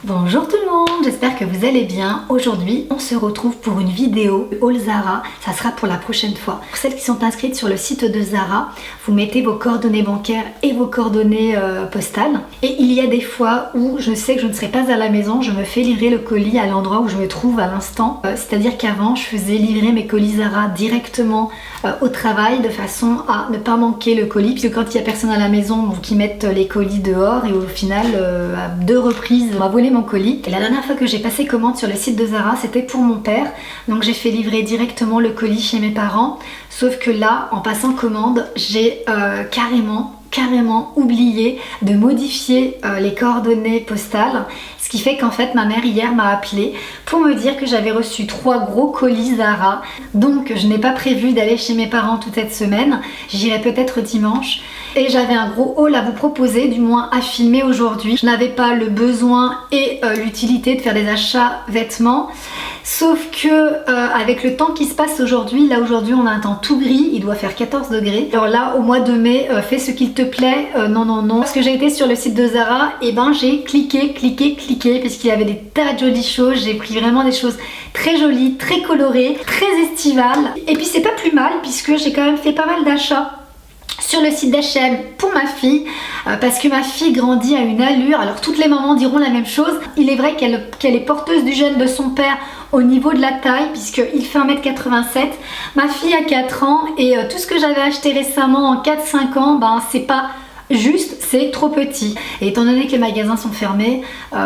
Bonjour tout le monde, j'espère que vous allez bien. Aujourd'hui, on se retrouve pour une vidéo haul Zara. Ça sera pour la prochaine fois. Pour celles qui sont inscrites sur le site de Zara, vous mettez vos coordonnées bancaires et vos coordonnées postales. Et il y a des fois où je sais que je ne serai pas à la maison, je me fais livrer le colis à l'endroit où je me trouve à l'instant. C'est-à-dire qu'avant, je faisais livrer mes colis Zara directement au travail de façon à ne pas manquer le colis. Puisque quand il n'y a personne à la maison, donc ils mettent les colis dehors et au final, à 2 reprises, on m'a volé mon colis. Et la dernière fois que j'ai passé commande sur le site de Zara, c'était pour mon père. Donc j'ai fait livrer directement le colis chez mes parents. Sauf que là, en passant commande, j'ai carrément oublié de modifier les coordonnées postales. Ce qui fait qu'en fait ma mère hier m'a appelé pour me dire que j'avais reçu 3 gros colis Zara. Donc je n'ai pas prévu d'aller chez mes parents toute cette semaine. J'irai peut-être dimanche. Et j'avais un gros haul à vous proposer, du moins à filmer aujourd'hui. Je n'avais pas le besoin et l'utilité de faire des achats vêtements. Sauf que avec le temps qui se passe aujourd'hui, là aujourd'hui on a un temps tout gris, il doit faire 14 degrés. Alors là au mois de mai, fais ce qu'il te plaît, non. Parce que j'ai été sur le site de Zara, et ben j'ai cliqué puisqu'il y avait des tas de jolies choses. J'ai pris vraiment des choses très jolies, très colorées, très estivales. Et puis c'est pas plus mal puisque j'ai quand même fait pas mal d'achats sur le site d'H&M pour ma fille, parce que ma fille grandit à une allure. Alors toutes les mamans diront la même chose. Il est vrai qu'elle est porteuse du gène de son père au niveau de la taille, puisqu'il fait 1m87. Ma fille a 4 ans et tout ce que j'avais acheté récemment en 4-5 ans, ben c'est pas juste, c'est trop petit. Et étant donné que les magasins sont fermés,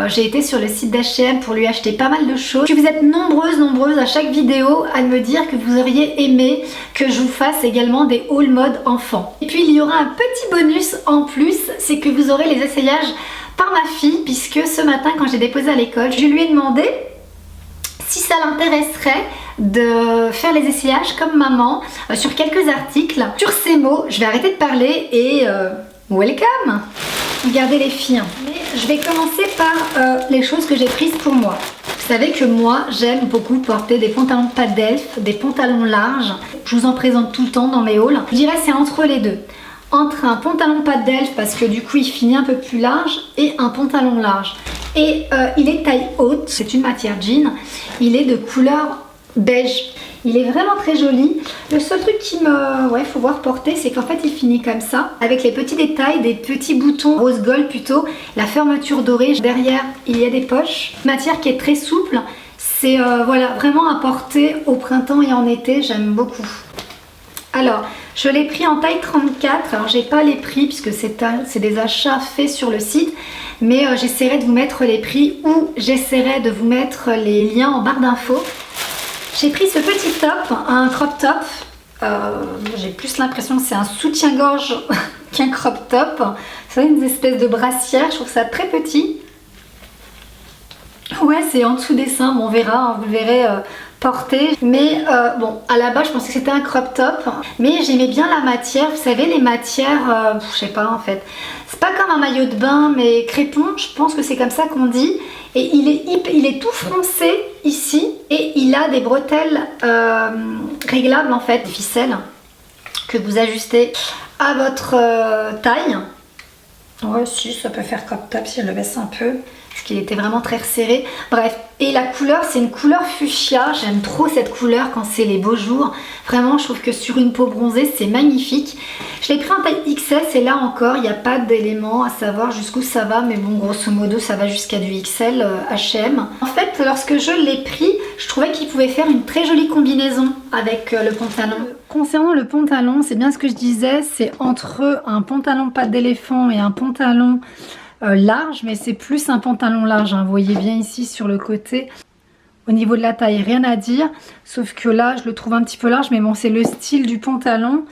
j'ai été sur le site d'H&M pour lui acheter pas mal de choses. Puis vous êtes nombreuses à chaque vidéo à me dire que vous auriez aimé que je vous fasse également des haul mode enfants. Et puis il y aura un petit bonus en plus, c'est que vous aurez les essayages par ma fille, puisque ce matin quand j'ai déposé à l'école, je lui ai demandé si ça l'intéresserait de faire les essayages comme maman sur quelques articles. Sur ces mots, je vais arrêter de parler et welcome! Regardez les filles. Mais je vais commencer par les choses que j'ai prises pour moi. Vous savez que moi, j'aime beaucoup porter des pantalons pas d'elfe, des pantalons larges. Je vous en présente tout le temps dans mes hauls. Je dirais c'est entre les deux. Entre un pantalon pas d'elfe, parce que du coup il finit un peu plus large, et un pantalon large. Et il est taille haute, c'est une matière jean. Il est de couleur beige. Il est vraiment très joli. Le seul truc qui me faut voir porter, c'est qu'en fait il finit comme ça, avec les petits détails, des petits boutons rose gold plutôt, la fermeture dorée. Derrière il y a des poches, matière qui est très souple. C'est voilà, vraiment à porter au printemps et en été, j'aime beaucoup. Alors je l'ai pris en taille 34. Alors j'ai pas les prix puisque c'est des achats faits sur le site, mais j'essaierai de vous mettre les prix, ou j'essaierai de vous mettre les liens en barre d'infos. J'ai pris ce petit top, un crop top. J'ai plus l'impression que c'est un soutien-gorge qu'un crop top. C'est une espèce de brassière, je trouve ça très petit. Ouais, c'est en dessous des seins, bon, on verra, hein, vous le verrez porter. Mais bon, à la base je pensais que c'était un crop top, mais j'aimais bien la matière. Vous savez, les matières, je sais pas en fait. C'est pas comme un maillot de bain, mais crépon, je pense que c'est comme ça qu'on dit. Et il est tout froncé ici, et il a des bretelles réglables en fait, des ficelles que vous ajustez à votre taille. Ouais, si, ça peut faire crop top si je le baisse un peu, parce qu'il était vraiment très resserré. Bref, et la couleur, c'est une couleur fuchsia. J'aime trop cette couleur quand c'est les beaux jours. Vraiment, je trouve que sur une peau bronzée, c'est magnifique. Je l'ai pris en taille XS, et là encore, il n'y a pas d'élément à savoir jusqu'où ça va. Mais bon, grosso modo, ça va jusqu'à du XL H&M. En fait, lorsque je l'ai pris, je trouvais qu'il pouvait faire une très jolie combinaison avec le pantalon. Concernant le pantalon, c'est bien ce que je disais, c'est entre un pantalon patte d'éléphant et un pantalon large, mais c'est plus un pantalon large, hein. Vous voyez bien ici sur le côté. Au niveau de la taille, rien à dire, sauf que là je le trouve un petit peu large, mais bon, c'est le style du pantalon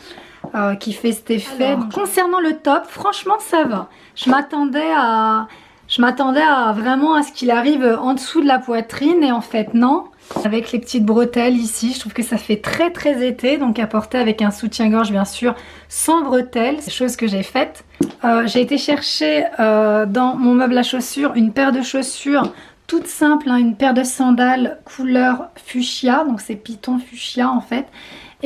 qui fait cet effet. Alors, concernant le top, franchement ça va. Je m'attendais vraiment à ce qu'il arrive en dessous de la poitrine, et en fait non. Avec les petites bretelles ici, je trouve que ça fait très été, donc à porter avec un soutien-gorge bien sûr, sans bretelles, c'est chose que j'ai faite. J'ai été chercher dans mon meuble à chaussures une paire de chaussures toute simple, hein, une paire de sandales couleur fuchsia, donc c'est python fuchsia en fait.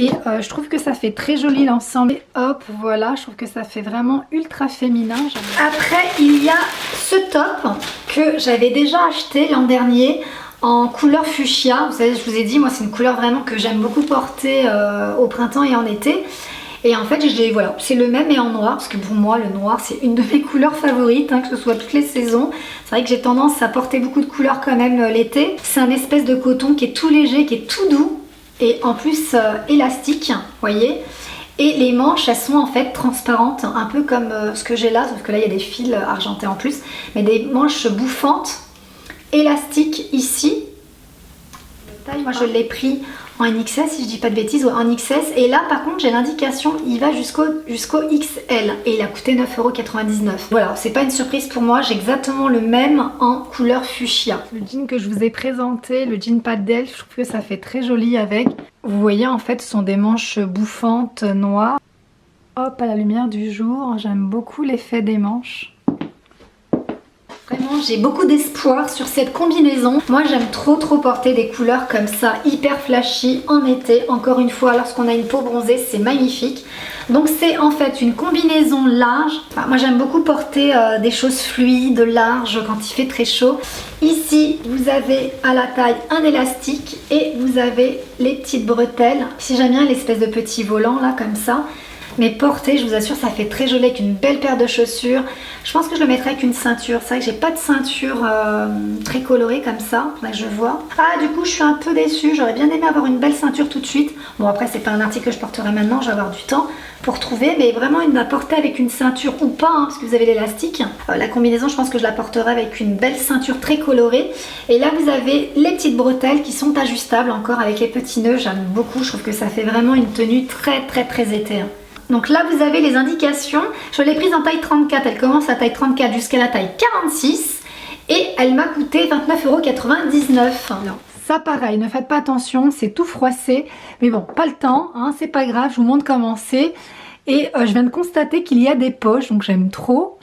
Et je trouve que ça fait très joli l'ensemble. Et hop, voilà, je trouve que ça fait vraiment ultra féminin. Après, il y a ce top que j'avais déjà acheté l'an dernier en couleur fuchsia. Vous savez, je vous ai dit, moi c'est une couleur vraiment que j'aime beaucoup porter au printemps et en été. Et en fait, voilà, c'est le même et en noir, parce que pour moi, le noir, c'est une de mes couleurs favorites, hein, que ce soit toutes les saisons. C'est vrai que j'ai tendance à porter beaucoup de couleurs quand même l'été. C'est un espèce de coton qui est tout léger, qui est tout doux, et en plus élastique, vous voyez. Et les manches, elles sont en fait transparentes, un peu comme ce que j'ai là, sauf que là, il y a des fils argentés en plus, mais des manches bouffantes, élastiques ici. Moi, je l'ai pris en XS, si je dis pas de bêtises, ou en XS. Et là, par contre, j'ai l'indication, il va jusqu'au XL. Et il a coûté 9,99 €. Voilà, c'est pas une surprise pour moi. J'ai exactement le même en couleur fuchsia. Le jean que je vous ai présenté, le jean pas d'elfe, je trouve que ça fait très joli avec. Vous voyez, en fait, ce sont des manches bouffantes noires. Hop, à la lumière du jour, j'aime beaucoup l'effet des manches. Vraiment, j'ai beaucoup d'espoir sur cette combinaison. Moi, j'aime trop porter des couleurs comme ça, hyper flashy en été. Encore une fois, lorsqu'on a une peau bronzée, c'est magnifique. Donc, c'est en fait une combinaison large. Enfin, moi, j'aime beaucoup porter des choses fluides, larges, quand il fait très chaud. Ici, vous avez à la taille un élastique et vous avez les petites bretelles. Si j'aime bien l'espèce de petit volant là, comme ça. Mais porter, je vous assure, ça fait très joli avec une belle paire de chaussures. Je pense que je le mettrai avec une ceinture. C'est vrai que j'ai pas de ceinture très colorée comme ça. Là, je vois. Ah, du coup, je suis un peu déçue. J'aurais bien aimé avoir une belle ceinture tout de suite. Bon, après, c'est pas un article que je porterai maintenant. Je vais avoir du temps pour trouver. Mais vraiment, une à porter avec une ceinture ou pas, hein, parce que vous avez l'élastique. La combinaison, je pense que je la porterai avec une belle ceinture très colorée. Et là, vous avez les petites bretelles qui sont ajustables encore avec les petits nœuds. J'aime beaucoup. Je trouve que ça fait vraiment une tenue très été. Donc là, vous avez les indications. Je l'ai prise en taille 34. Elle commence à taille 34 jusqu'à la taille 46. Et elle m'a coûté 29,99 €. Ça, pareil, ne faites pas attention, c'est tout froissé. Mais bon, pas le temps, hein, c'est pas grave. Je vous montre comment c'est. Et je viens de constater qu'il y a des poches. Donc j'aime trop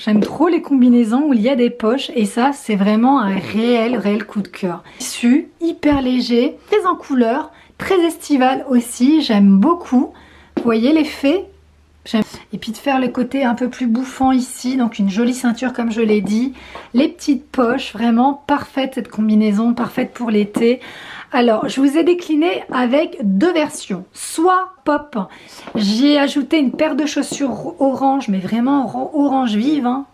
les combinaisons où il y a des poches. Et ça, c'est vraiment un réel coup de cœur. Tissu hyper léger, très en couleur, très estival aussi. J'aime beaucoup. Vous voyez l'effet ? Et puis de faire le côté un peu plus bouffant ici, donc une jolie ceinture comme je l'ai dit, les petites poches, vraiment parfaite cette combinaison, parfaite pour l'été. Alors je vous ai décliné avec deux versions, soit pop, j'y ai ajouté une paire de chaussures orange, mais vraiment orange vive, hein.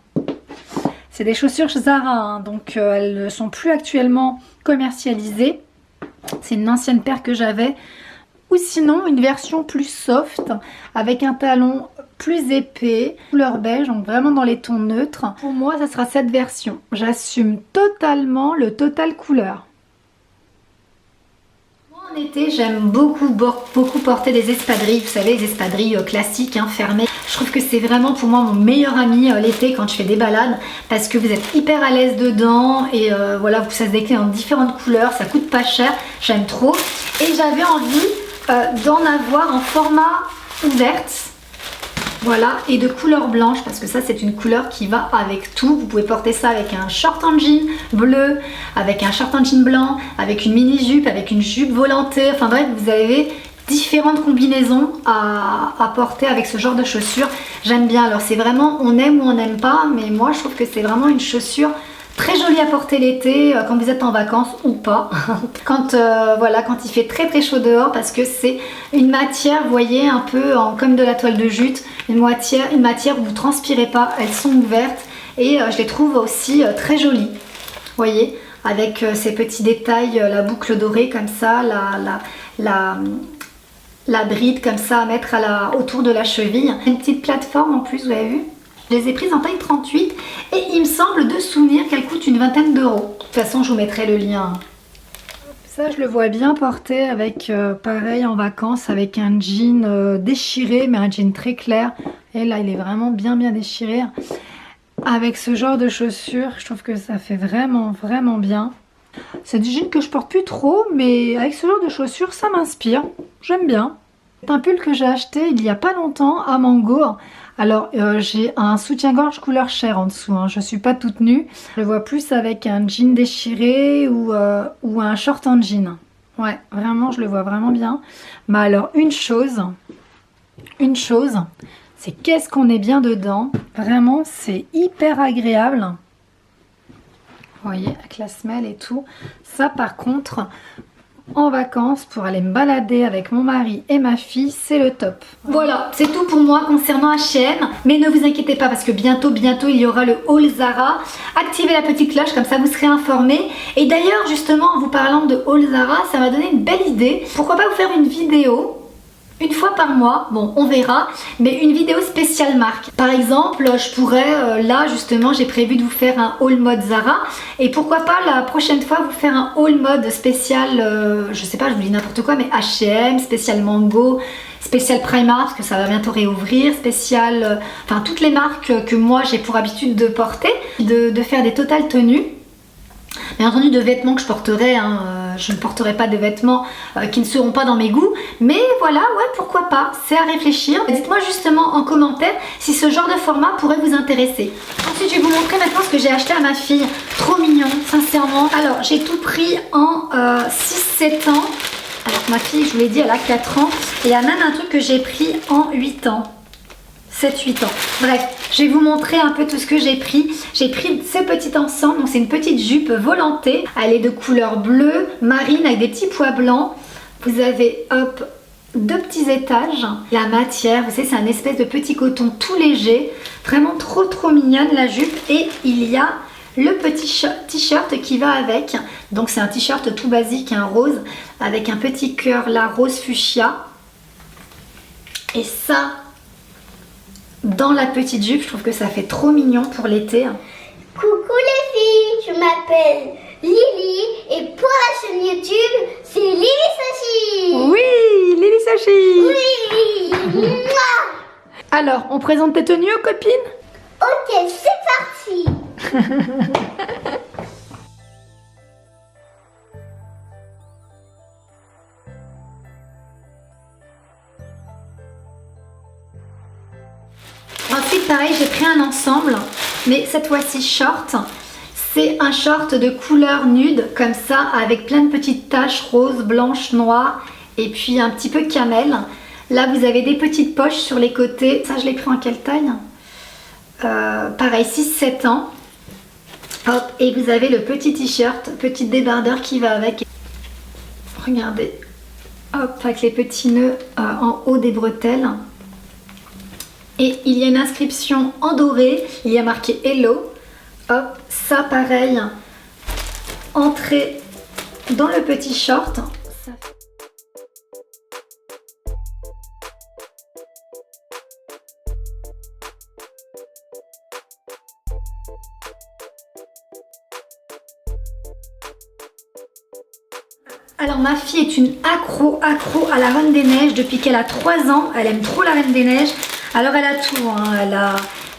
C'est des chaussures Zara, hein, donc elles ne sont plus actuellement commercialisées, c'est une ancienne paire que j'avais. Ou sinon une version plus soft avec un talon plus épais, couleur beige, donc vraiment dans les tons neutres. Pour moi, ça sera cette version. J'assume totalement le total couleur. En été, j'aime beaucoup porter des espadrilles. Vous savez, les espadrilles classiques, hein, fermées. Je trouve que c'est vraiment pour moi mon meilleur ami l'été quand je fais des balades parce que vous êtes hyper à l'aise dedans et voilà, ça se décline en différentes couleurs, ça coûte pas cher, j'aime trop. Et j'avais envie d'en avoir en format ouverte, voilà, et de couleur blanche parce que ça c'est une couleur qui va avec tout. Vous pouvez porter ça avec un short en jean bleu, avec un short en jean blanc, avec une mini jupe, avec une jupe volantée, enfin bref, vous avez différentes combinaisons à porter avec ce genre de chaussures. J'aime bien, alors c'est vraiment on aime ou on n'aime pas, mais moi je trouve que c'est vraiment une chaussure très jolie à porter l'été quand vous êtes en vacances ou pas. Voilà, quand il fait très chaud dehors parce que c'est une matière, vous voyez, un peu comme de la toile de jute, une matière où vous ne transpirez pas, elles sont ouvertes et je les trouve aussi très jolies. Vous voyez, avec ces petits détails, la boucle dorée comme ça, la bride comme ça à mettre autour de la cheville. Une petite plateforme en plus, vous avez vu ? Je les ai prises en taille 38 et il me semble de souvenir qu'elles coûtent une vingtaine d'euros. De toute façon, je vous mettrai le lien. Ça, je le vois bien porter avec, pareil, en vacances, avec un jean déchiré, mais un jean très clair. Et là, il est vraiment bien déchiré. Avec ce genre de chaussures, je trouve que ça fait vraiment bien. C'est du jean que je porte plus trop, mais avec ce genre de chaussures, ça m'inspire. J'aime bien. C'est un pull que j'ai acheté il y a pas longtemps à Mango. Alors j'ai un soutien-gorge couleur chair en dessous, hein. Je suis pas toute nue. Je le vois plus avec un jean déchiré ou un short en jean. Ouais, vraiment, je le vois vraiment bien. Mais alors, une chose, c'est qu'est-ce qu'on est bien dedans. Vraiment, c'est hyper agréable. Vous voyez, avec la semelle et tout. Ça, par contre, en vacances, pour aller me balader avec mon mari et ma fille, c'est le top. Voilà, c'est tout pour moi concernant H&M. Mais ne vous inquiétez pas parce que bientôt, il y aura le haul Zara. Activez la petite cloche, comme ça vous serez informés. Et d'ailleurs, justement, en vous parlant de haul Zara, ça m'a donné une belle idée. Pourquoi pas vous faire une vidéo une fois par mois, bon on verra, mais une vidéo spéciale marque. Par exemple, je pourrais, là justement j'ai prévu de vous faire un haul mode Zara, et pourquoi pas la prochaine fois vous faire un haul mode spécial, je sais pas, je vous dis n'importe quoi, mais H&M, spécial Mango, spécial Primark, parce que ça va bientôt réouvrir, spécial, enfin toutes les marques que moi j'ai pour habitude de porter, de faire des totales tenues. Bien entendu de vêtements que je porterai, je ne porterai pas de vêtements qui ne seront pas dans mes goûts, mais voilà, ouais, pourquoi pas, c'est à réfléchir. Dites-moi justement en commentaire si ce genre de format pourrait vous intéresser. Ensuite je vais vous montrer maintenant ce que j'ai acheté à ma fille, trop mignon, sincèrement. Alors j'ai tout pris en 6-7 ans, alors ma fille, je vous l'ai dit, elle a 4 ans, et il y a même un truc que j'ai pris en 8 ans. 7-8 ans. Bref, je vais vous montrer un peu tout ce que j'ai pris. J'ai pris ce petit ensemble, donc c'est une petite jupe volantée. Elle est de couleur bleue, marine avec des petits pois blancs. Vous avez, hop, 2 petits étages. La matière, vous savez, c'est un espèce de petit coton tout léger. Vraiment trop mignonne la jupe. Et il y a le petit t-shirt qui va avec. Donc c'est un t-shirt tout basique, un rose, avec un petit cœur là, rose fuchsia. Et ça, dans la petite jupe, je trouve que ça fait trop mignon pour l'été. Coucou les filles, je m'appelle Lily et pour la chaîne YouTube, c'est Lily Sachi. Oui, Lily Sachi. Oui. Mouah. Alors, on présente tes tenues aux copines? Ok, c'est parti. Ensuite, pareil, j'ai pris un ensemble, mais cette fois-ci short. C'est un short de couleur nude, comme ça, avec plein de petites taches roses, blanches, noires, et puis un petit peu camel. Là, vous avez des petites poches sur les côtés. Ça, je l'ai pris en quelle taille? Pareil, 6-7 ans. Hop, et vous avez le petit t-shirt, petit débardeur qui va avec. Regardez. Hop, avec les petits nœuds en haut des bretelles. Et il y a une inscription en doré, il y a marqué Hello. Hop, ça pareil, entrée dans le petit short. Alors ma fille est une accro à la Reine des Neiges depuis qu'elle a 3 ans. Elle aime trop la Reine des Neiges. Alors elle a tout, hein.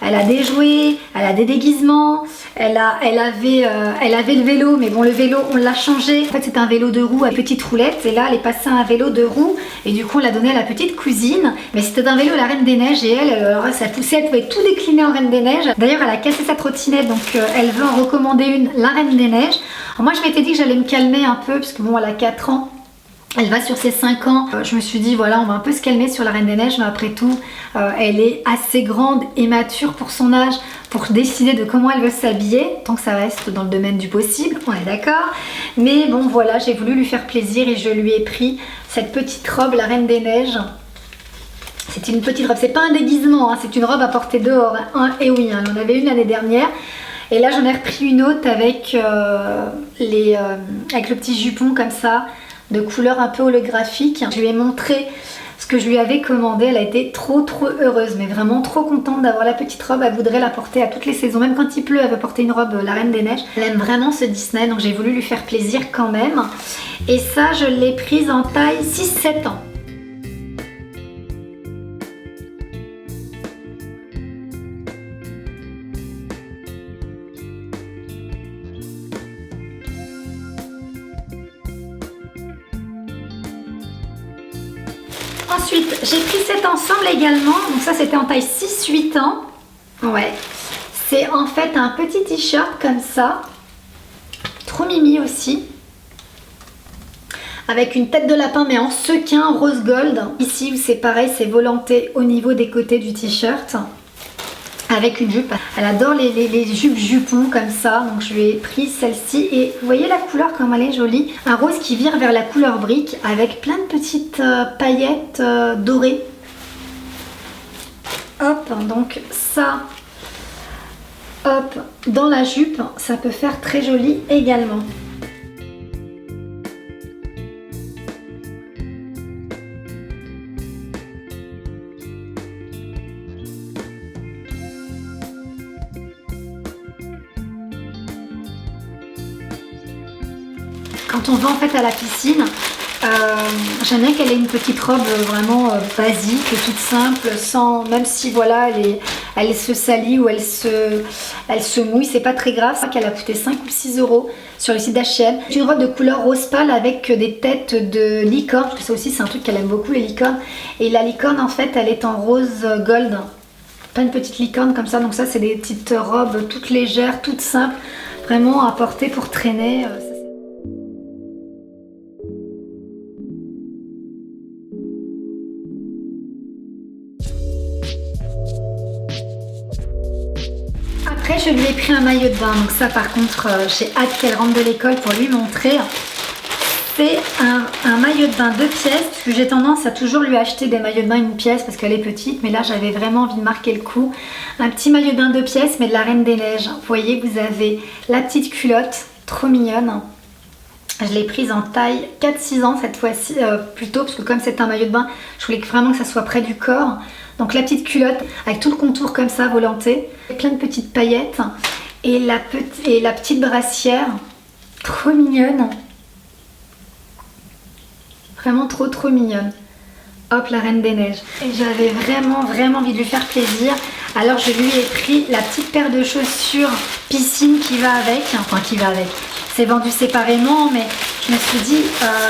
Elle a des jouets, elle a des déguisements, elle avait le vélo, mais bon le vélo on l'a changé. En fait c'est un vélo de roues à petite roulette et là elle est passée à un vélo de roues et du coup on l'a donné à la petite cousine. Mais c'était un vélo la Reine des Neiges et ça poussait, elle pouvait tout décliner en Reine des Neiges. D'ailleurs elle a cassé sa trottinette donc elle veut en recommander une, la Reine des Neiges. Alors, moi je m'étais dit que j'allais me calmer un peu parce que bon elle a 4 ans. Elle va sur ses 5 ans, je me suis dit voilà on va un peu se calmer sur la Reine des Neiges, mais après tout elle est assez grande et mature pour son âge pour décider de comment elle veut s'habiller, tant que ça reste dans le domaine du possible, on est d'accord. Mais bon voilà, j'ai voulu lui faire plaisir et je lui ai pris cette petite robe la Reine des Neiges. C'est une petite robe, c'est pas un déguisement, hein, c'est une robe à porter dehors, hein. Et oui, hein, elle en avait une l'année dernière. Et là j'en ai repris une autre avec, avec le petit jupon comme ça, de couleur un peu holographique. Je lui ai montré ce que je lui avais commandé, elle a été trop heureuse, mais vraiment trop contente d'avoir la petite robe. Elle voudrait la porter à toutes les saisons, même quand il pleut elle veut porter une robe la Reine des Neiges. Elle aime vraiment ce Disney, donc j'ai voulu lui faire plaisir quand même. Et ça je l'ai prise en taille 6-7 ans. Ensuite, j'ai pris cet ensemble également, donc ça c'était en taille 6-8 ans. Ouais, c'est en fait un petit t-shirt comme ça, trop mimi aussi, avec une tête de lapin mais en sequin rose gold. Ici c'est pareil, c'est volanté au niveau des côtés du t-shirt. Avec une jupe. Elle adore les jupes jupons comme ça, donc je lui ai pris celle-ci et vous voyez la couleur comme elle est jolie. Un rose qui vire vers la couleur brique avec plein de petites paillettes dorées. Hop, donc ça, hop, dans la jupe, ça peut faire très joli également. Quand on va en fait à la piscine, j'aime bien qu'elle ait une petite robe vraiment basique, toute simple, sans, même si voilà elle se salit ou elle se mouille, c'est pas très grave. C'est qu'elle a coûté 5 ou 6 € sur le site d'H&M. Une robe de couleur rose pâle avec des têtes de licorne, parce que ça aussi c'est un truc qu'elle aime beaucoup, les licornes. Et la licorne en fait elle est en rose gold, pas une petite licorne comme ça, donc ça c'est des petites robes toutes légères, toutes simples, vraiment à porter pour traîner. Après je lui ai pris un maillot de bain, donc ça par contre j'ai hâte qu'elle rentre de l'école pour lui montrer. C'est un maillot de bain 2 pièces, parce que j'ai tendance à toujours lui acheter des maillots de bain 1 pièce parce qu'elle est petite, mais là j'avais vraiment envie de marquer le coup. Un petit maillot de bain 2 pièces mais de la Reine des Neiges. Vous voyez, vous avez la petite culotte, trop mignonne. Je l'ai prise en taille 4-6 ans cette fois-ci, plutôt, parce que comme c'est un maillot de bain, je voulais vraiment que ça soit près du corps. Donc la petite culotte avec tout le contour comme ça, volanté, plein de petites paillettes et la petite brassière, trop mignonne. Vraiment trop mignonne. Hop, la Reine des Neiges. Et j'avais vraiment envie de lui faire plaisir. Alors je lui ai pris la petite paire de chaussures piscine qui va avec. Enfin qui va avec. C'est vendu séparément, mais je me suis dit,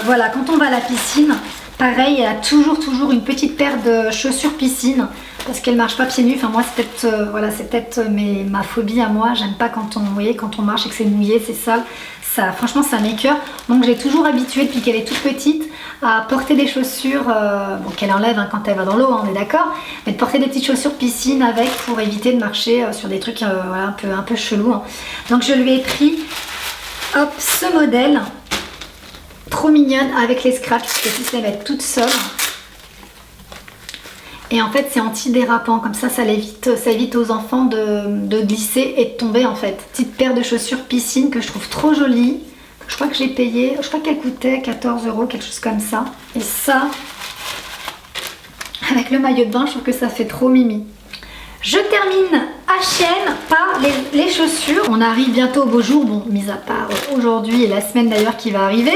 voilà, quand on va à la piscine, pareil, elle a toujours une petite paire de chaussures piscine. Parce qu'elle marche pas pieds nus. Enfin moi c'est peut-être voilà, c'est peut-être ma phobie à moi. J'aime pas quand on marche et que c'est mouillé, c'est sale. Ça, franchement ça m'écoeure. Donc j'ai toujours habituée depuis qu'elle est toute petite à porter des chaussures, bon, qu'elle enlève hein, quand elle va dans l'eau, hein, on est d'accord, mais de porter des petites chaussures piscine avec pour éviter de marcher sur des trucs voilà, un peu chelous. Hein. Donc je lui ai pris hop, ce modèle, trop mignonne avec les scratchs, parce que si je les mettre toute seule. Et en fait c'est anti-dérapant, comme ça évite aux enfants de glisser et de tomber en fait. Petite paire de chaussures piscine que je trouve trop jolie. Je crois que j'ai payé, je crois qu'elle coûtait 14 €, quelque chose comme ça. Et ça, avec le maillot de bain, je trouve que ça fait trop mimi. Je termine H&M par les chaussures. On arrive bientôt au beau jour, bon, mis à part aujourd'hui et la semaine d'ailleurs qui va arriver.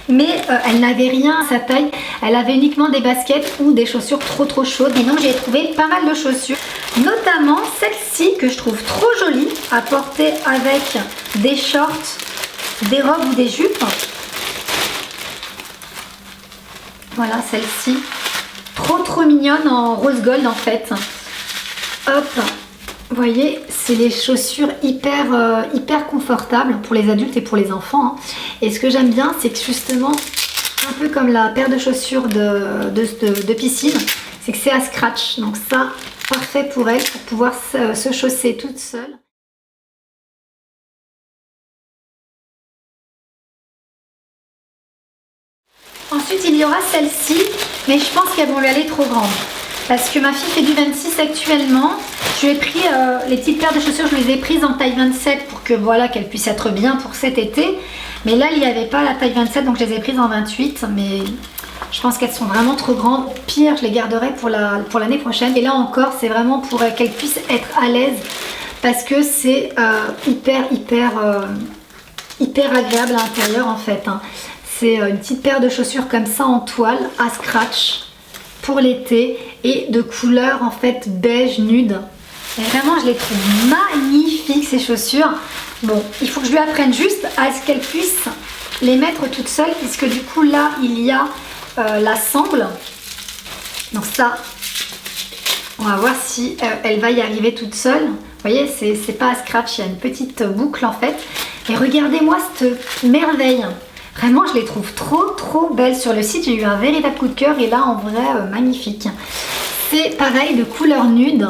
Mais elle n'avait rien à sa taille. Elle avait uniquement des baskets ou des chaussures trop chaudes. Et donc j'ai trouvé pas mal de chaussures. Notamment celle-ci que je trouve trop jolie à porter avec des shorts, des robes ou des jupes. Voilà celle-ci. Trop mignonne en rose gold en fait. Hop, vous voyez, c'est les chaussures hyper confortables pour les adultes et pour les enfants. Hein. Et ce que j'aime bien, c'est que justement, un peu comme la paire de chaussures de piscine, c'est que c'est à scratch. Donc ça, parfait pour elle, pour pouvoir se chausser toute seule. Ensuite, il y aura celle-ci, mais je pense qu'elles vont lui aller trop grandes. Parce que ma fille fait du 26 actuellement. Je lui ai pris les petites paires de chaussures, je les ai prises en taille 27 pour que voilà qu'elles puissent être bien pour cet été. Mais là, il n'y avait pas la taille 27, donc je les ai prises en 28. Mais je pense qu'elles sont vraiment trop grandes. Au pire, je les garderai pour l'année prochaine. Et là encore, c'est vraiment pour qu'elles puissent être à l'aise. Parce que c'est hyper agréable à l'intérieur en fait. Hein. C'est une petite paire de chaussures comme ça en toile, à scratch, pour l'été. Et de couleur en fait beige nude. Et vraiment je les trouve magnifiques ces chaussures. Bon, il faut que je lui apprenne juste à ce qu'elle puisse les mettre toute seule, puisque du coup là il y a la sangle. Donc ça, on va voir si elle va y arriver toute seule. Vous voyez, c'est pas à scratch, il y a une petite boucle en fait. Et regardez-moi cette merveille. Vraiment, je les trouve trop belles sur le site. J'ai eu un véritable coup de cœur et là, en vrai, magnifique. C'est pareil, de couleur nude.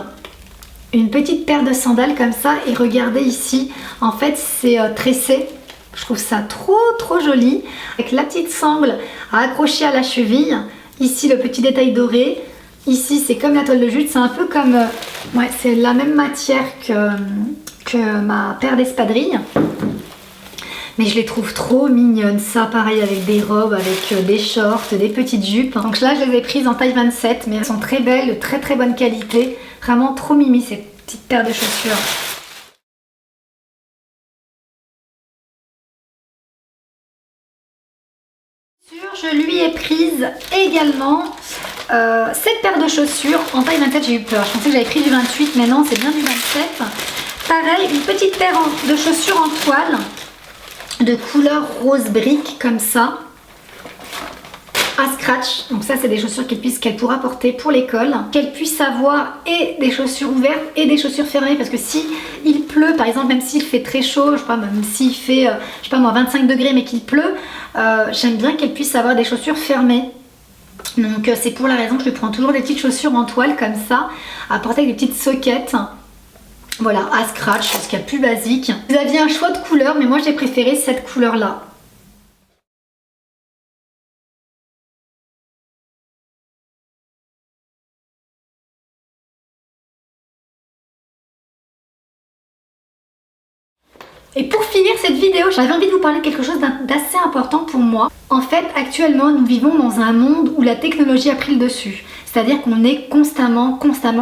Une petite paire de sandales comme ça. Et regardez ici, en fait, c'est tressé. Je trouve ça trop joli. Avec la petite sangle à accrocher à la cheville. Ici, le petit détail doré. Ici, c'est comme la toile de jute. C'est un peu comme... ouais, c'est la même matière que ma paire d'espadrilles. Mais je les trouve trop mignonnes. Ça, pareil, avec des robes, avec des shorts, des petites jupes. Donc là, je les ai prises en taille 27. Mais elles sont très belles, de très bonne qualité. Vraiment trop mimi, ces petites paires de chaussures. Je lui ai prise également cette paire de chaussures en taille 27. J'ai eu peur. Je pensais que j'avais pris du 28, mais non, c'est bien du 27. Pareil, une petite paire de chaussures en toile de couleur rose brique comme ça, à scratch. Donc ça, c'est des chaussures qu'elle pourra porter pour l'école, qu'elle puisse avoir et des chaussures ouvertes et des chaussures fermées, parce que si il pleut, par exemple, même s'il fait très chaud, je sais pas, même s'il fait je sais pas moi 25 degrés mais qu'il pleut, j'aime bien qu'elle puisse avoir des chaussures fermées. Donc c'est pour la raison que je prends toujours des petites chaussures en toile comme ça, à porter avec des petites soquettes. Voilà, à scratch, ce qu'il y a plus basique. Vous aviez un choix de couleur, mais moi j'ai préféré cette couleur là. Et pour finir cette vidéo, j'avais envie de vous parler de quelque chose d'assez important pour moi. En fait, actuellement, nous vivons dans un monde où la technologie a pris le dessus. C'est-à-dire qu'on est constamment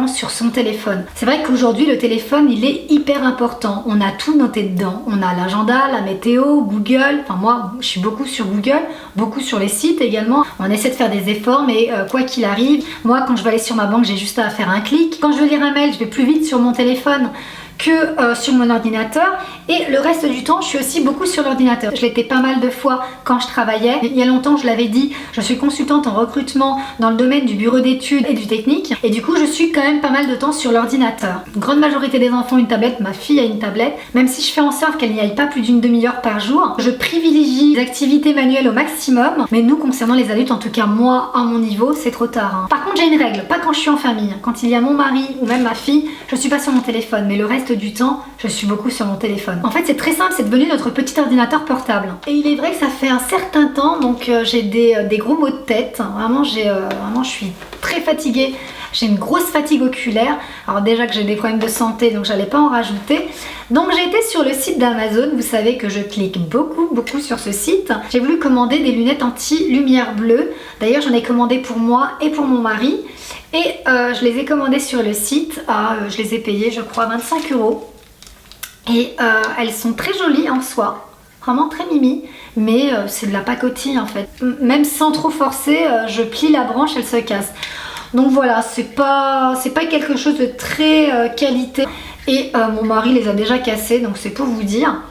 sur son téléphone. C'est vrai qu'aujourd'hui, le téléphone, il est hyper important. On a tout noté dedans. On a l'agenda, la météo, Google. Enfin, moi, je suis beaucoup sur Google, beaucoup sur les sites également. On essaie de faire des efforts, mais quoi qu'il arrive, moi, quand je vais aller sur ma banque, j'ai juste à faire un clic. Quand je veux lire un mail, je vais plus vite sur mon téléphone que sur mon ordinateur, et le reste du temps je suis aussi beaucoup sur l'ordinateur. Je l'étais pas mal de fois quand je travaillais. Il y a longtemps, je l'avais dit, je suis consultante en recrutement dans le domaine du bureau d'études et du technique, et du coup je suis quand même pas mal de temps sur l'ordinateur. Une grande majorité des enfants ont une tablette, ma fille a une tablette, même si je fais en sorte qu'elle n'y aille pas plus d'une demi-heure par jour. Je privilégie les activités manuelles au maximum, mais nous, concernant les adultes, en tout cas moi à mon niveau, c'est trop tard, hein. Par contre, j'ai une règle, pas quand je suis en famille. Quand il y a mon mari ou même ma fille, je suis pas sur mon téléphone, mais le reste du temps, je suis beaucoup sur mon téléphone. En fait, c'est très simple, c'est devenu notre petit ordinateur portable. Et il est vrai que ça fait un certain temps, donc j'ai des gros maux de tête. Vraiment, je suis très fatiguée. J'ai une grosse fatigue oculaire. Alors déjà que j'ai des problèmes de santé, donc j'allais pas en rajouter. Donc j'ai été sur le site d'Amazon. Vous savez que je clique beaucoup sur ce site. J'ai voulu commander des lunettes anti-lumière bleue. D'ailleurs, j'en ai commandé pour moi et pour mon mari. Et je les ai commandées sur le site. Je les ai payées, je crois, 25 €. Et elles sont très jolies en soi. Vraiment très mimi. Mais c'est de la pacotille en fait. Même sans trop forcer, je plie la branche, elle se casse. Donc voilà, c'est pas quelque chose de très qualité. Et mon mari les a déjà cassés, donc c'est pour vous dire.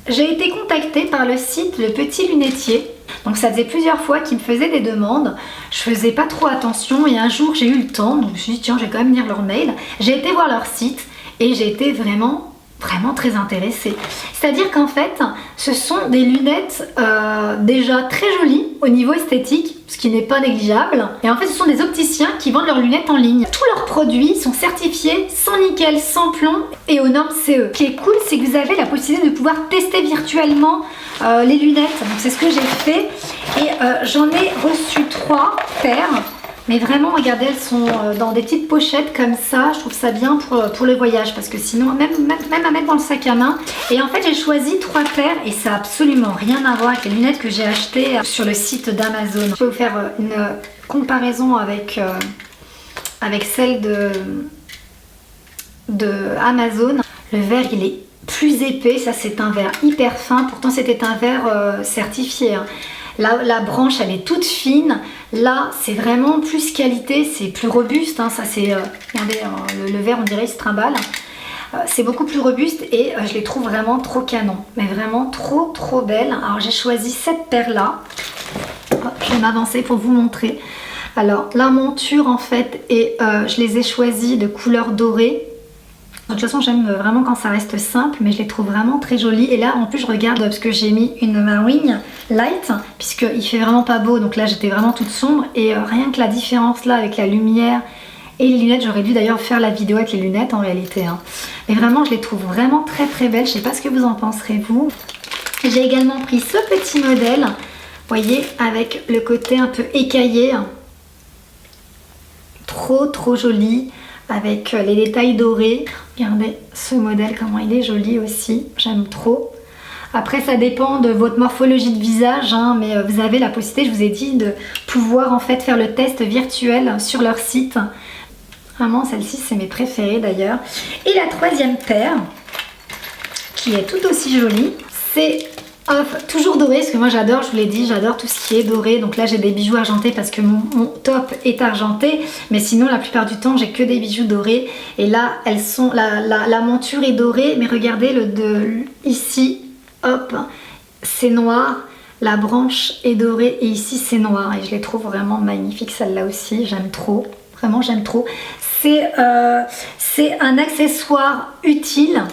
J'ai été contactée par le site Le Petit Lunetier. Donc ça faisait plusieurs fois qu'ils me faisaient des demandes. Je faisais pas trop attention et un jour j'ai eu le temps. Donc je me suis dit tiens, je vais quand même lire leur mail. J'ai été voir leur site et j'ai été vraiment très intéressée. C'est-à-dire qu'en fait, ce sont des lunettes déjà très jolies au niveau esthétique, ce qui n'est pas négligeable. Et en fait, ce sont des opticiens qui vendent leurs lunettes en ligne. Tous leurs produits sont certifiés sans nickel, sans plomb et aux normes CE. Ce qui est cool, c'est que vous avez la possibilité de pouvoir tester virtuellement les lunettes. Donc c'est ce que j'ai fait et j'en ai reçu 3 paires. Mais vraiment, regardez, elles sont dans des petites pochettes comme ça. Je trouve ça bien pour le voyage parce que sinon, même à mettre dans le sac à main. Et en fait, j'ai choisi 3 paires et ça n'a absolument rien à voir avec les lunettes que j'ai achetées sur le site d'Amazon. Je vais vous faire une comparaison avec celle de Amazon. Le verre, il est plus épais. Ça, c'est un verre hyper fin. Pourtant, c'était un verre certifié, hein. La branche elle est toute fine, là c'est vraiment plus qualité, c'est plus robuste, hein. Ça c'est, regardez, le verre on dirait il se trimballe, c'est beaucoup plus robuste et je les trouve vraiment trop canon, mais vraiment trop belles. Alors j'ai choisi cette paire là, je vais m'avancer pour vous montrer. Alors la monture en fait, et je les ai choisies de couleur dorée. De toute façon, j'aime vraiment quand ça reste simple, mais je les trouve vraiment très jolies. Et là, en plus, je regarde parce que j'ai mis une Marine Light, puisqu'il fait vraiment pas beau. Donc là, j'étais vraiment toute sombre. Et rien que la différence là avec la lumière et les lunettes, j'aurais dû d'ailleurs faire la vidéo avec les lunettes en réalité. Hein. Mais vraiment, je les trouve vraiment très très belles. Je sais pas ce que vous en penserez vous. J'ai également pris ce petit modèle, vous voyez, avec le côté un peu écaillé. Trop joli. Avec les détails dorés. Regardez ce modèle, comment il est joli aussi. J'aime trop. Après, ça dépend de votre morphologie de visage, hein, mais vous avez la possibilité, je vous ai dit, de pouvoir en fait faire le test virtuel sur leur site. Vraiment, celle-ci, c'est mes préférées d'ailleurs. Et la troisième paire, qui est tout aussi jolie, c'est toujours doré, parce que moi j'adore, je vous l'ai dit, j'adore tout ce qui est doré. Donc là j'ai des bijoux argentés parce que mon top est argenté, mais sinon la plupart du temps j'ai que des bijoux dorés. Et là elles sont, la monture est dorée, mais regardez ici, hop, c'est noir, la branche est dorée et ici c'est noir. Et je les trouve vraiment magnifiques, celle-là aussi, j'aime trop, vraiment j'aime trop. C'est un accessoire utile,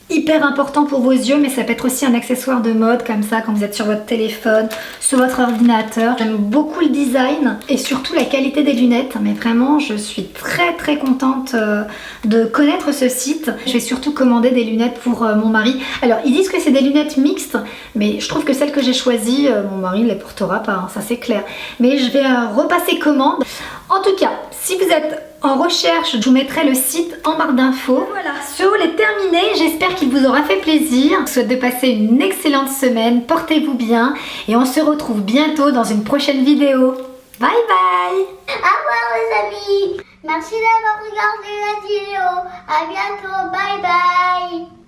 hyper important pour vos yeux, mais ça peut être aussi un accessoire de mode comme ça quand vous êtes sur votre téléphone, sur votre ordinateur. J'aime beaucoup le design et surtout la qualité des lunettes, mais vraiment je suis très contente de connaître ce site. Je vais surtout commander des lunettes pour mon mari. Alors ils disent que c'est des lunettes mixtes, mais je trouve que celles que j'ai choisies, mon mari ne les portera pas, hein, ça c'est clair. Mais je vais repasser commande. En tout cas, si vous êtes en recherche, je vous mettrai le site en barre d'infos. Voilà, ce haul est terminé. J'espère qu'il vous aura fait plaisir. Je vous souhaite de passer une excellente semaine. Portez-vous bien et on se retrouve bientôt dans une prochaine vidéo. Bye bye. Au revoir les amis. Merci d'avoir regardé la vidéo. À bientôt. Bye bye.